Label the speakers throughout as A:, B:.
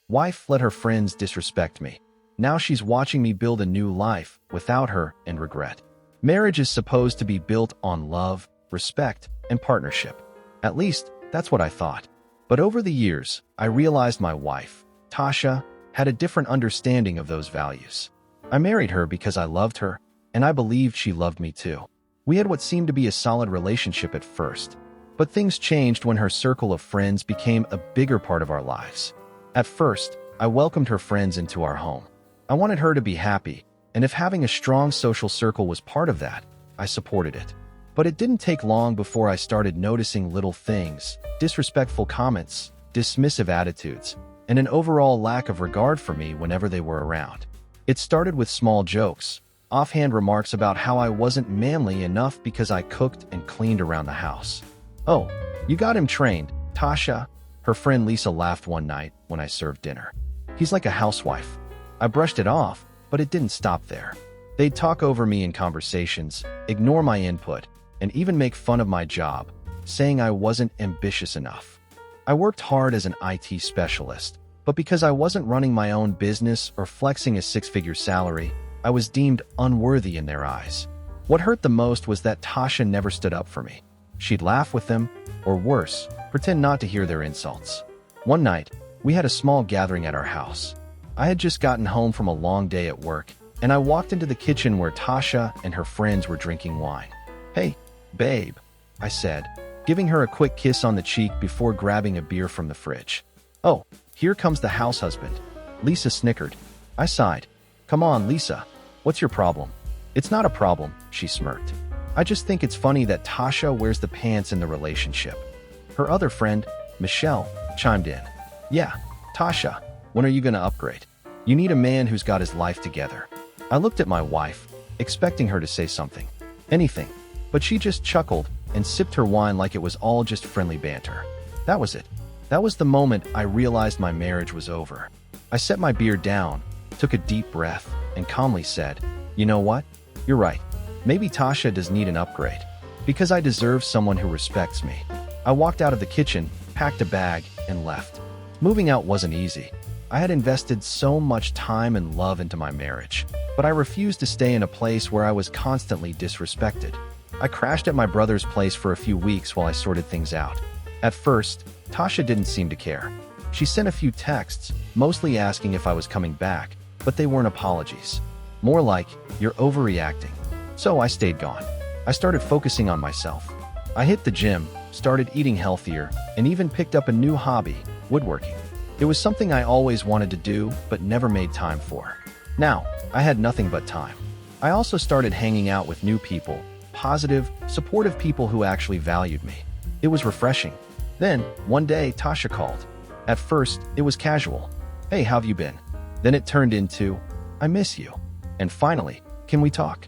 A: Wife let her friends disrespect me. Now she's watching me build a new life without her and regret. Marriage is supposed to be built on love, respect, and partnership. At least, that's what I thought. But over the years, I realized my wife, Tasha, had a different understanding of those values. I married her because I loved her, and I believed she loved me too. We had what seemed to be a solid relationship at first, but things changed when her circle of friends became a bigger part of our lives. At first, I welcomed her friends into our home. I wanted her to be happy, and if having a strong social circle was part of that, I supported it. But it didn't take long before I started noticing little things, disrespectful comments, dismissive attitudes, and an overall lack of regard for me whenever they were around. It started with small jokes, offhand remarks about how I wasn't manly enough because I cooked and cleaned around the house. "Oh, you got him trained, Tasha," her friend Lisa laughed one night when I served dinner. "He's like a housewife." I brushed it off, but it didn't stop there. They'd talk over me in conversations, ignore my input, and even make fun of my job, saying I wasn't ambitious enough. I worked hard as an IT specialist, but because I wasn't running my own business or flexing a six-figure salary, I was deemed unworthy in their eyes. What hurt the most was that Tasha never stood up for me. She'd laugh with them, or worse, pretend not to hear their insults. One night, we had a small gathering at our house. I had just gotten home from a long day at work, and I walked into the kitchen where Tasha and her friends were drinking wine. "Hey, babe," I said, giving her a quick kiss on the cheek before grabbing a beer from the fridge. "Oh, here comes the house husband." Lisa snickered. I sighed. "Come on, Lisa. What's your problem?" "It's not a problem," she smirked. "I just think it's funny that Tasha wears the pants in the relationship." Her other friend, Michelle, chimed in. "Yeah, Tasha, when are you going to upgrade? You need a man who's got his life together." I looked at my wife, expecting her to say something. Anything. But she just chuckled and sipped her wine like it was all just friendly banter. That was it. That was the moment I realized my marriage was over. I set my beer down, took a deep breath, and calmly said, "You know what? You're right. Maybe Tasha does need an upgrade. Because I deserve someone who respects me." I walked out of the kitchen, packed a bag, and left. Moving out wasn't easy. I had invested so much time and love into my marriage, but I refused to stay in a place where I was constantly disrespected. I crashed at my brother's place for a few weeks while I sorted things out. At first, Tasha didn't seem to care. She sent a few texts, mostly asking if I was coming back, but they weren't apologies. More like, "You're overreacting." So I stayed gone. I started focusing on myself. I hit the gym, started eating healthier, and even picked up a new hobby, woodworking. It was something I always wanted to do, but never made time for. Now, I had nothing but time. I also started hanging out with new people, positive, supportive people who actually valued me. It was refreshing. Then, one day, Tasha called. At first, it was casual. "Hey, how have you been?" Then it turned into, "I miss you." And finally, "Can we talk?"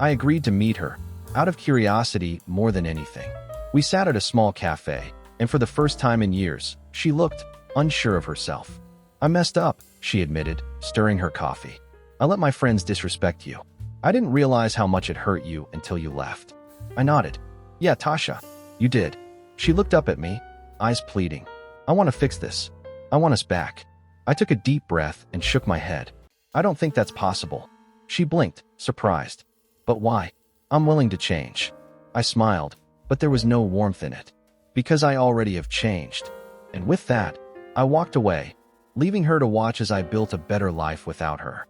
A: I agreed to meet her, out of curiosity more than anything. We sat at a small cafe, and for the first time in years, she looked unsure of herself. "I messed up," she admitted, stirring her coffee. "I let my friends disrespect you. I didn't realize how much it hurt you until you left." I nodded. "Yeah, Tasha, you did." She looked up at me, eyes pleading. "I want to fix this. I want us back." I took a deep breath and shook my head. "I don't think that's possible." She blinked, surprised. "But why? I'm willing to change." I smiled, but there was no warmth in it. "Because I already have changed." And with that, I walked away, leaving her to watch as I built a better life without her.